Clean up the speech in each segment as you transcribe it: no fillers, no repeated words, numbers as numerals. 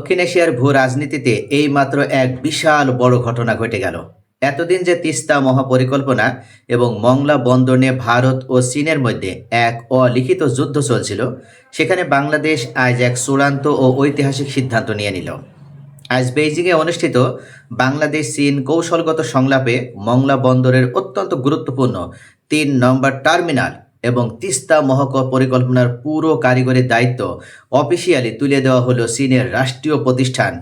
দক্ষিণ এশিয়ার ভূ রাজনীতিতে এইমাত্র এক বিশাল বড় ঘটনা ঘটে গেল। এতদিন যে তিস্তা মহাপরিকল্পনা এবং মংলা বন্দর নিয়ে ভারত ও চীনের মধ্যে এক অলিখিত যুদ্ধ চলছিল, সেখানে বাংলাদেশ আজ এক চূড়ান্ত ও ঐতিহাসিক সিদ্ধান্ত নিয়ে নিল। আজ বেইজিংয়ে অনুষ্ঠিত বাংলাদেশ চীন কৌশলগত সংলাপে মংলা বন্দরের অত্যন্ত গুরুত্বপূর্ণ ৩ নম্বর টার্মিনাল এবং তিস্তা মহাপরিকল্পনার পুরো কারিগরি দায়িত্ব অফিসিয়ালি তুলে দেওয়া হলো চীনের রাষ্ট্রীয় প্রতিষ্ঠান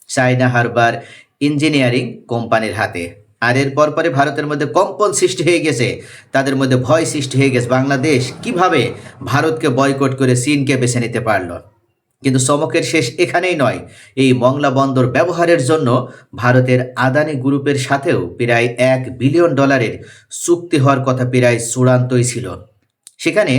চায়না হারবার ইঞ্জিনিয়ারিং কোম্পানির হাতে। আর এর পরে ভারতের মধ্যে কম্পন সৃষ্টি হয়ে গেছে, তাদের মধ্যে ভয় সৃষ্টি হয়ে গেছে বাংলাদেশ কিভাবে ভারতকে বয়কট করে চীনকে বেছে নিতে পারল। কিন্তু চমকের শেষ এখানেই নয়, এই মংলা বন্দর ব্যবহারের জন্য ভারতের আদানি গ্রুপের সাথেও প্রায় $1 বিলিয়ন চুক্তি হওয়ার কথা প্রায় চূড়ান্তই ছিল। সেখানে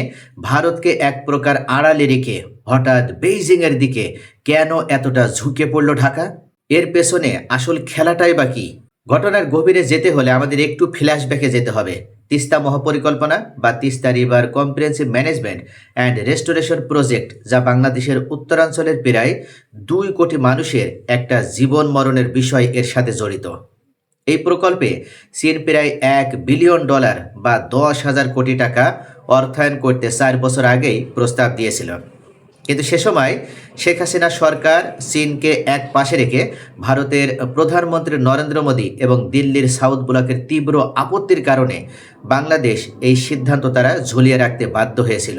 ভারতকে এক প্রকার আড়ালে রেখে হঠাৎ বেইজিংয়ের দিকে কেন এতটা ঝুঁকে পড়ল ঢাকা? এর পেছনে আসল খেলাটাই বা কি? ঘটনার গভীরে যেতে হলে আমাদের একটু ফ্ল্যাশব্যাকে যেতে হবে। তিস্তা মহাপরিকল্পনা বা Teesta river comprehensive management and restoration project, যা বাংলাদেশের উত্তরাঞ্চলের প্রায় 2 কোটি মানুষের একটা জীবন মরণের বিষয় এর সাথে জড়িত। এই প্রকল্পে চীন প্রায় $1 বিলিয়ন বা 10,000 কোটি টাকা অর্থায়ন করতে 4 বছর আগেই প্রস্তাব দিয়েছিল। কিন্তু সে সময় শেখ হাসিনা সরকার চীনকে এক পাশে রেখে ভারতের প্রধানমন্ত্রী নরেন্দ্র মোদী এবং দিল্লির সাউথ ব্লকের তীব্র আপত্তির কারণে বাংলাদেশ এই সিদ্ধান্ত তারা ঝুলিয়ে রাখতে বাধ্য হয়েছিল।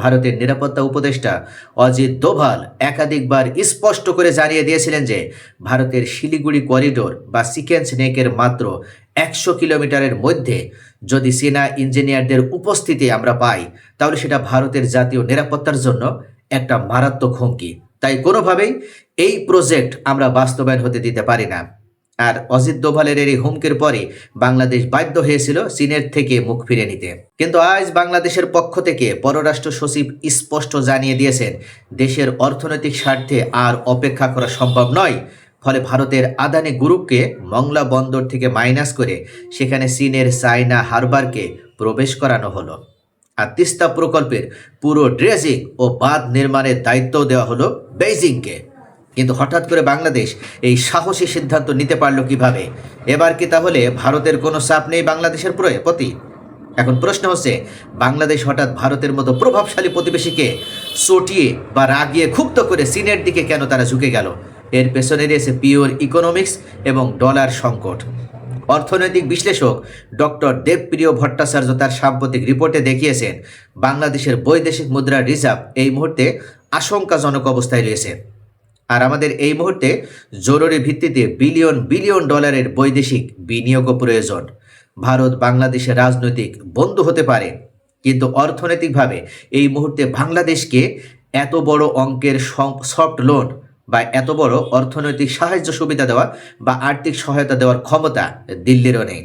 ভারতের নিরাপত্তা উপদেষ্টা অজিত দোভাল একাধিকবার স্পষ্ট করে জানিয়ে দিয়েছিলেন যে ভারতের শিলিগুড়ি করিডোর বা চিকেন স্নেকের মাত্র 100 কিলোমিটারের মধ্যে যদি চীনা ইঞ্জিনিয়ারদের উপস্থিতি আমরা পাই, তাহলে সেটা ভারতের জাতীয় নিরাপত্তার জন্য একটা মারাত্মক হুমকি। তাই কোনোভাবেই এই প্রজেক্ট আমরা বাস্তবায়ন হতে দিতে পারি না। আর অজিত দোভালের এই হুমকির পরে বাংলাদেশ বাধ্য হয়েছিল চীনের থেকে মুখ ফিরে নিতে। কিন্তু আজ বাংলাদেশের পক্ষ থেকে পররাষ্ট্র সচিব স্পষ্ট জানিয়ে দিয়েছেন, দেশের অর্থনৈতিক স্বার্থে আর অপেক্ষা করা সম্ভব নয়। ফলে ভারতের আদানি গ্রুপকে মংলা বন্দর থেকে মাইনাস করে সেখানে চীনের চায়না হারবারকে প্রবেশ করানো হলো। আর তিস্তা প্রকল্পের পুরো ড্রেজিং ও বাঁধ নির্মাণের দায়িত্ব দেওয়া হলো বেইজিংকে। কিন্তু হঠাৎ করে বাংলাদেশ এই সাহসী সিদ্ধান্ত নিতে পারলো কিভাবে? এবার কি তাহলে ভারতের কোনো চাপ নেই বাংলাদেশের প্রতি? এখন প্রশ্ন হচ্ছে, বাংলাদেশ হঠাৎ ভারতের মতো প্রভাবশালী প্রতিবেশীকে চটিয়ে বা রাগিয়ে ক্ষুব্ধ করে চীনের দিকে কেন তারা ঝুঁকে গেল? এর পেছনে রয়েছে পিওর ইকোনমিক্স এবং ডলার সংকট। অর্থনৈতিক বিশ্লেষক ডক্টর দেবপ্রিয় ভট্টাচার্য তার সাম্প্রতিক রিপোর্টে দেখিয়েছেন, বাংলাদেশের বৈদেশিক মুদ্রার রিজার্ভ এই মুহূর্তে আশঙ্কাজনক অবস্থায় রয়েছে। আর আমাদের এই মুহূর্তে জরুরি ভিত্তিতে বিলিয়ন ডলারের বৈদেশিক বিনিয়োগও প্রয়োজন। ভারত বাংলাদেশের রাজনৈতিক বন্ধু হতে পারে, কিন্তু অর্থনৈতিকভাবে এই মুহূর্তে বাংলাদেশকে এত বড় অঙ্কের সফট লোন বা এত বড় অর্থনৈতিক সাহায্য সুবিধা দেওয়া বা আর্থিক সহায়তা দেওয়ার ক্ষমতা দিল্লিরও নেই।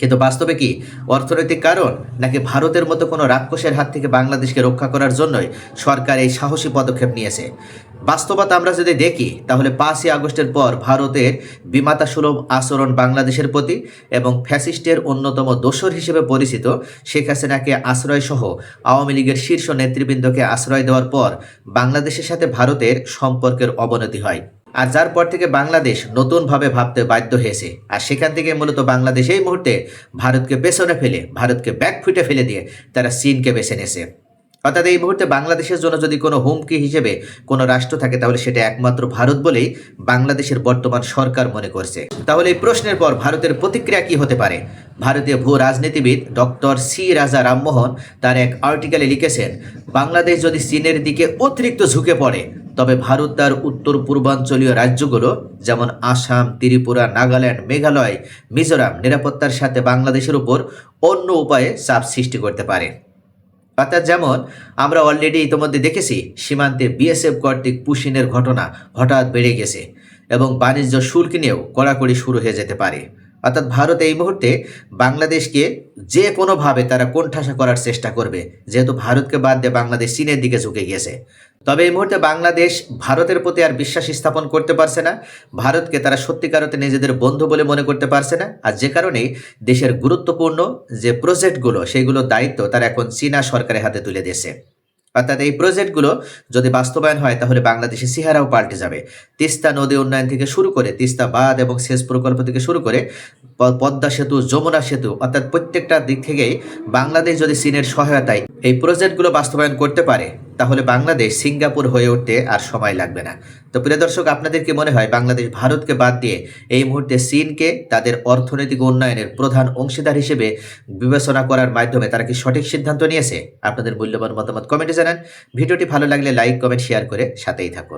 কিন্তু বাস্তবে কি অর্থনৈতিক কারণ, নাকি ভারতের মতো কোনো রাক্ষসের হাত থেকে বাংলাদেশকে রক্ষা করার জন্যই সরকার এই সাহসী পদক্ষেপ নিয়েছে? বাস্তবতা আমরা যদি দেখি, তাহলে 5ই আগস্টের পর ভারতের বিমাতা সুলভ আচরণ বাংলাদেশের প্রতি এবং ফ্যাসিস্টের অন্যতম দোসর হিসেবে পরিচিত শেখ হাসিনাকে আশ্রয়সহ আওয়ামী লীগের শীর্ষ নেতৃবৃন্দকে আশ্রয় দেওয়ার পর বাংলাদেশের সাথে ভারতের সম্পর্কের অবনতি হয়। আর যার পর থেকে বাংলাদেশ নতুনভাবে ভাবতে বাধ্য হয়েছে। আর সেখান থেকে মূলত বাংলাদেশ এই মুহূর্তে ভারতকে পেছনে ফেলে, ভারতকে ব্যাকফুটে ফেলে দিয়ে তারা চীনকে বেছে নিয়েছে। অর্থাৎ এই মুহূর্তে বাংলাদেশের জন্য যদি কোনো হুমকি হিসেবে কোনো রাষ্ট্র থাকে, তাহলে সেটা একমাত্র ভারত বলেই বাংলাদেশের বর্তমান সরকার মনে করছে। তাহলে এই প্রশ্নের পর ভারতের প্রতিক্রিয়া কি হতে পারে? ভারতীয় ভূ রাজনীতিবিদ ডক্টর সি রাজা রামমোহন তার এক আর্টিকেলে লিখেছেন, বাংলাদেশ যদি চীনের দিকে অতিরিক্ত ঝুঁকে পড়ে, তবে ভারত তার উত্তর পূর্বাঞ্চলীয় রাজ্যগুলো যেমন আসাম, ত্রিপুরা, নাগাল্যান্ড, মেঘালয়, মিজোরাম নিরাপত্তার সাথে বাংলাদেশের উপর অন্য উপায়ে চাপ সৃষ্টি করতে পারে। অর্থাৎ যেমন আমরা অলরেডি ইতিমধ্যে দেখেছি, সীমান্তে বিএসএফ কর্তৃক পুশিনের ঘটনা হঠাৎ বেড়ে গেছে এবং বাণিজ্য শুল্ক নিয়েও কড়াকড়ি শুরু হয়ে যেতে পারে। অর্থাৎ ভারত এই মুহূর্তে বাংলাদেশকে যে কোনোভাবে তারা কোণঠাসা করার চেষ্টা করবে, যেহেতু ভারতকে বাদ দিয়ে বাংলাদেশ চীনের দিকে ঝুঁকে গিয়েছে। তবে এই মুহূর্তে বাংলাদেশ ভারতের প্রতি আর বিশ্বাস স্থাপন করতে পারছে না, ভারতকে তারা সত্যিকার অর্থে নিজেদের বন্ধু বলে মনে করতে পারছে না। আর যে কারণেই দেশের গুরুত্বপূর্ণ যে প্রজেক্টগুলো, সেইগুলোর দায়িত্ব তারা এখন চীনা সরকারের হাতে তুলে দিয়েছে। অর্থাৎ এই প্রজেক্টগুলো যদি বাস্তবায়ন হয় তাহলে বাংলাদেশের চেহারাও পাল্টে যাবে। তিস্তা নদী উন্নয়ন থেকে শুরু করে তিস্তা বাঁধ এবং সেচ প্রকল্প থেকে শুরু করে পদ্মা সেতু, যমুনা সেতু, অর্থাৎ প্রত্যেকটা দিক থেকেই বাংলাদেশ যদি চীনের সহায়তায় এই প্রজেক্টগুলো বাস্তবায়ন করতে পারে তাহলে বাংলাদেশ সিঙ্গাপুর হয়ে উঠতে আর সময় লাগবে না। তো প্রিয় দর্শক, আপনাদের কি মনে হয় বাংলাদেশ ভারতকে বাদ দিয়ে এই মুহূর্তে চীনকে তাদের অর্থনৈতিক উন্নয়নের প্রধান অংশীদার হিসেবে বিবেচনা করার মাধ্যমে তারা কি সঠিক সিদ্ধান্ত নিয়েছে? আপনাদের মূল্যবান মতামত কমেন্টে জানান। ভিডিওটি ভালো লাগলে লাইক, কমেন্ট, শেয়ার করে সাথেই থাকুন।